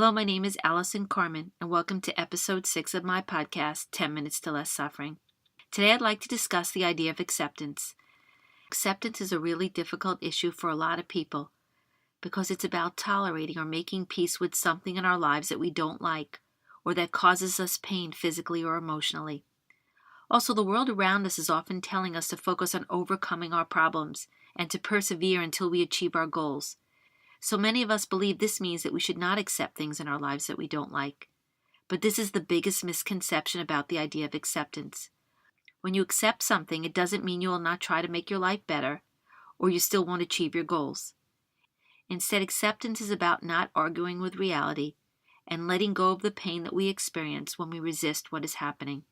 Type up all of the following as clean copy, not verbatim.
Hello, my name is Allison Carmen, and welcome to episode 6 of my podcast, 10 Minutes to Less Suffering. Today I'd like to discuss the idea of acceptance. Acceptance is a really difficult issue for a lot of people because it's about tolerating or making peace with something in our lives that we don't like or that causes us pain physically or emotionally. Also, the world around us is often telling us to focus on overcoming our problems and to persevere until we achieve our goals. So many of us believe this means that we should not accept things in our lives that we don't like. But this is the biggest misconception about the idea of acceptance. When you accept something, it doesn't mean you will not try to make your life better, or you still won't achieve your goals. Instead, acceptance is about not arguing with reality and letting go of the pain that we experience when we resist what is happening.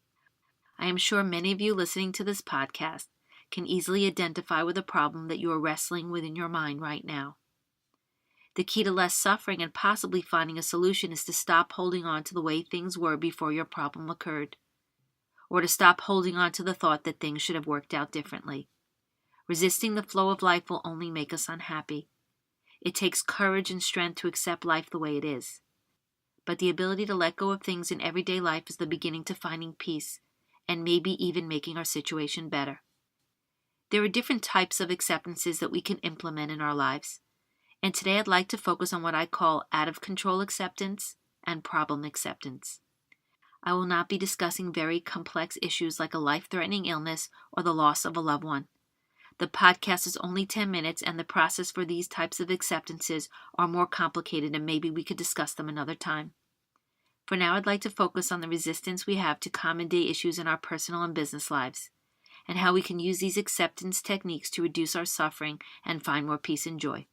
I am sure many of you listening to this podcast can easily identify with a problem that you are wrestling with in your mind right now. The key to less suffering and possibly finding a solution is to stop holding on to the way things were before your problem occurred, or to stop holding on to the thought that things should have worked out differently. Resisting the flow of life will only make us unhappy. It takes courage and strength to accept life the way it is. But the ability to let go of things in everyday life is the beginning to finding peace, and maybe even making our situation better. There are different types of acceptances that we can implement in our lives. And today I'd like to focus on what I call out-of-control acceptance and problem acceptance. I will not be discussing very complex issues like a life-threatening illness or the loss of a loved one. The podcast is only 10 minutes, and the process for these types of acceptances are more complicated, and maybe we could discuss them another time. For now, I'd like to focus on the resistance we have to common day issues in our personal and business lives, and how we can use these acceptance techniques to reduce our suffering and find more peace and joy.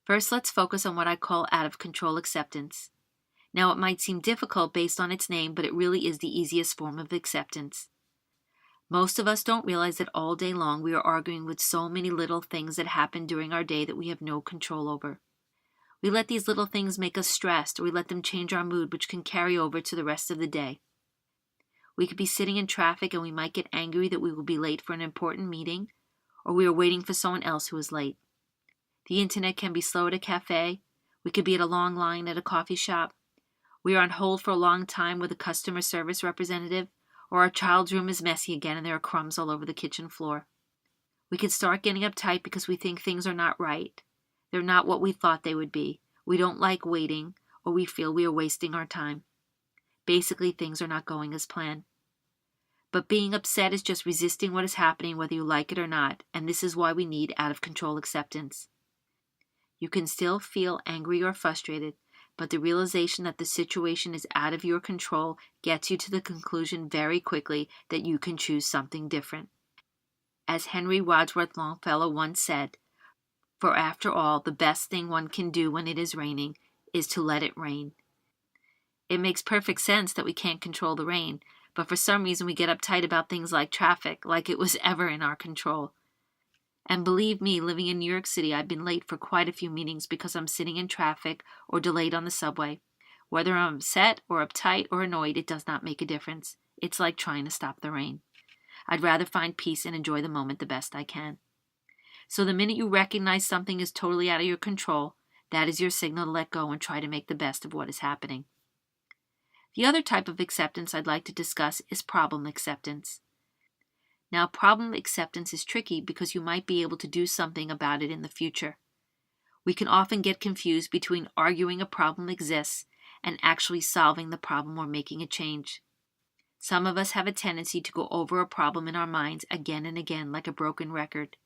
First, let's focus on what I call out-of-control acceptance. Now, it might seem difficult based on its name, but it really is the easiest form of acceptance. Most of us don't realize that all day long we are arguing with so many little things that happen during our day that we have no control over. We let these little things make us stressed, or we let them change our mood, which can carry over to the rest of the day. We could be sitting in traffic and we might get angry that we will be late for an important meeting, or we are waiting for someone else who is late. The internet can be slow at a cafe. We could be at a long line at a coffee shop. We are on hold for a long time with a customer service representative, or our child's room is messy again and there are crumbs all over the kitchen floor. We could start getting uptight because we think things are not right. They're not what we thought they would be. We don't like waiting, or we feel we are wasting our time. Basically, things are not going as planned. But being upset is just resisting what is happening whether you like it or not, and this is why we need out-of-control acceptance. You can still feel angry or frustrated, but the realization that the situation is out of your control gets you to the conclusion very quickly that you can choose something different. As Henry Wadsworth Longfellow once said, "For after all, the best thing one can do when it is raining is to let it rain." It makes perfect sense that we can't control the rain, but for some reason we get uptight about things like traffic, like it was ever in our control. And believe me, living in New York City, I've been late for quite a few meetings because I'm sitting in traffic or delayed on the subway. Whether I'm upset or uptight or annoyed, it does not make a difference. It's like trying to stop the rain. I'd rather find peace and enjoy the moment the best I can. So the minute you recognize something is totally out of your control, that is your signal to let go and try to make the best of what is happening. The other type of acceptance I'd like to discuss is problem acceptance. Now, problem acceptance is tricky because you might be able to do something about it in the future. We can often get confused between arguing a problem exists and actually solving the problem or making a change. Some of us have a tendency to go over a problem in our minds again and again like a broken record.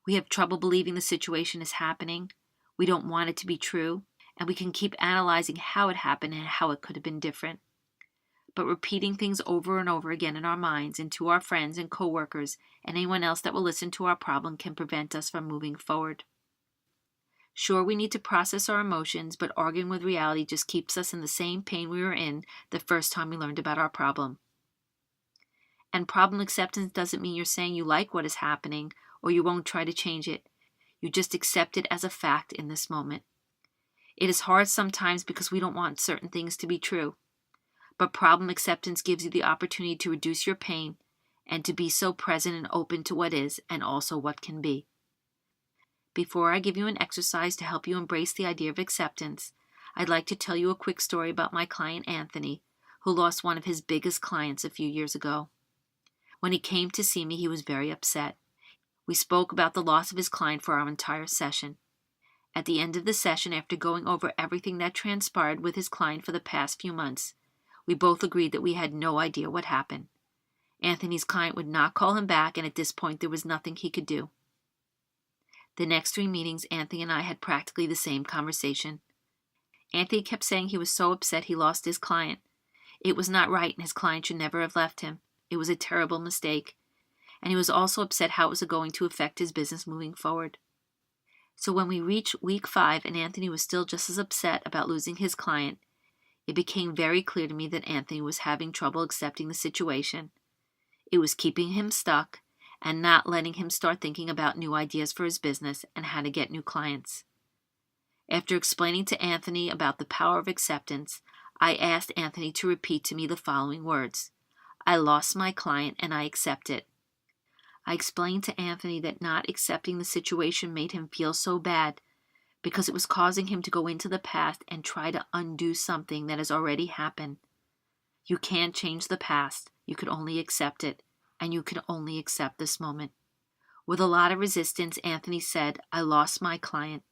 We have trouble believing the situation is happening, we don't want it to be true, and we can keep analyzing how it happened and how it could have been different. But repeating things over and over again in our minds and to our friends and coworkers and anyone else that will listen to our problem can prevent us from moving forward. Sure, we need to process our emotions, but arguing with reality just keeps us in the same pain we were in the first time we learned about our problem. And problem acceptance doesn't mean you're saying you like what is happening or you won't try to change it. You just accept it as a fact in this moment. It is hard sometimes because we don't want certain things to be true. But problem acceptance gives you the opportunity to reduce your pain and to be so present and open to what is and also what can be. Before I give you an exercise to help you embrace the idea of acceptance, I'd like to tell you a quick story about my client Anthony, who lost one of his biggest clients a few years ago. When he came to see me, he was very upset. We spoke about the loss of his client for our entire session. At the end of the session, after going over everything that transpired with his client for the past few months, we both agreed that we had no idea what happened. Anthony's client would not call him back, and at this point there was nothing he could do. The next 3 meetings, Anthony and I had practically the same conversation. Anthony kept saying he was so upset he lost his client. It was not right, and his client should never have left him. It was a terrible mistake. And he was also upset how it was going to affect his business moving forward. So when we reached week 5 and Anthony was still just as upset about losing his client, it became very clear to me that Anthony was having trouble accepting the situation. It was keeping him stuck and not letting him start thinking about new ideas for his business and how to get new clients. After explaining to Anthony about the power of acceptance, I asked Anthony to repeat to me the following words: I lost my client and I accept it. I explained to Anthony that not accepting the situation made him feel so bad because it was causing him to go into the past and try to undo something that has already happened. You can't change the past. You could only accept it, and you can only accept this moment. With a lot of resistance, Anthony said, I lost my client.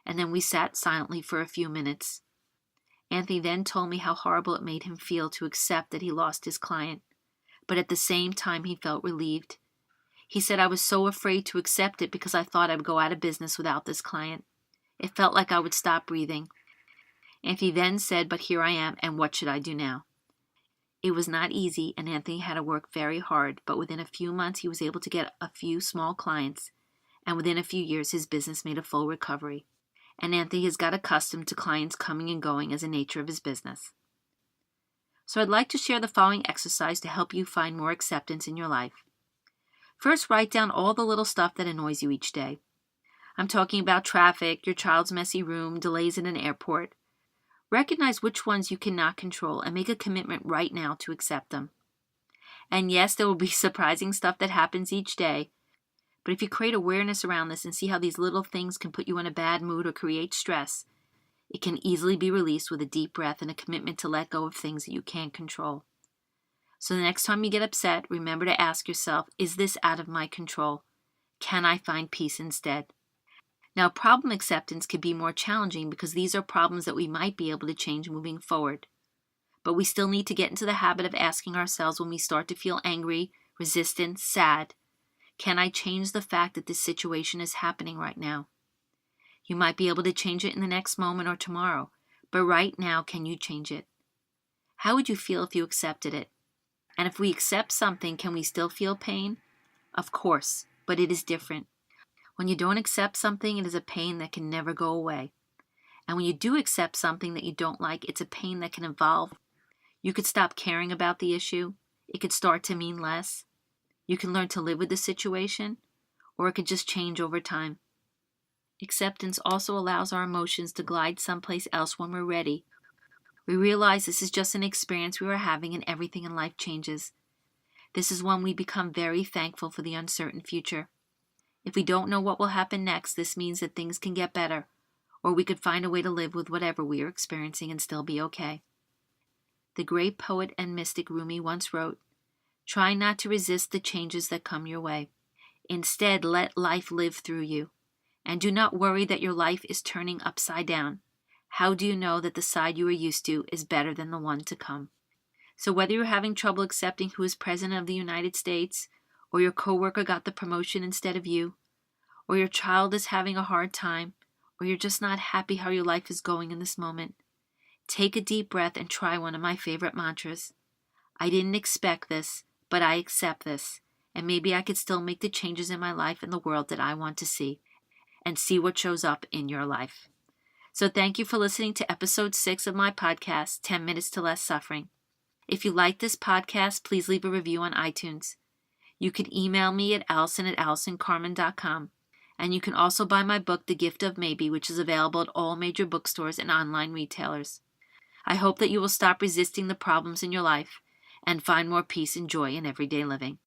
And then we sat silently for a few minutes. Anthony then told me how horrible it made him feel to accept that he lost his client, but at the same time he felt relieved. He said, I was so afraid to accept it because I thought I would go out of business without this client. It felt like I would stop breathing. Anthony then said, but here I am, and what should I do now? It was not easy, and Anthony had to work very hard, but within a few months he was able to get a few small clients, and within a few years his business made a full recovery. And Anthony has got accustomed to clients coming and going as the nature of his business. So I'd like to share the following exercise to help you find more acceptance in your life. First, write down all the little stuff that annoys you each day. I'm talking about traffic, your child's messy room, delays in an airport. Recognize which ones you cannot control and make a commitment right now to accept them. And yes, there will be surprising stuff that happens each day, but if you create awareness around this and see how these little things can put you in a bad mood or create stress, it can easily be released with a deep breath and a commitment to let go of things that you can't control. So the next time you get upset, remember to ask yourself, is this out of my control? Can I find peace instead? Now, problem acceptance can be more challenging because these are problems that we might be able to change moving forward. But we still need to get into the habit of asking ourselves when we start to feel angry, resistant, sad, can I change the fact that this situation is happening right now? You might be able to change it in the next moment or tomorrow, but right now, can you change it? How would you feel if you accepted it? And if we accept something, can we still feel pain? Of course, but it is different. When you don't accept something, it is a pain that can never go away. And when you do accept something that you don't like, it's a pain that can evolve. You could stop caring about the issue. It could start to mean less. You can learn to live with the situation, or it could just change over time. Acceptance also allows our emotions to glide someplace else when we're ready. We realize this is just an experience we are having and everything in life changes. This is when we become very thankful for the uncertain future. If we don't know what will happen next, this means that things can get better, or we could find a way to live with whatever we are experiencing and still be okay. The great poet and mystic Rumi once wrote, "Try not to resist the changes that come your way. Instead, let life live through you. And do not worry that your life is turning upside down. How do you know that the side you are used to is better than the one to come?" So whether you're having trouble accepting who is President of the United States, or your coworker got the promotion instead of you, or your child is having a hard time, or you're just not happy how your life is going in this moment, take a deep breath and try one of my favorite mantras. I didn't expect this, but I accept this, and maybe I could still make the changes in my life and the world that I want to see, and see what shows up in your life. So thank you for listening to episode 6 of my podcast, 10 Minutes to Less Suffering. If you like this podcast, please leave a review on iTunes. You can email me at allison@allisoncarmen.com. And you can also buy my book, The Gift of Maybe, which is available at all major bookstores and online retailers. I hope that you will stop resisting the problems in your life and find more peace and joy in everyday living.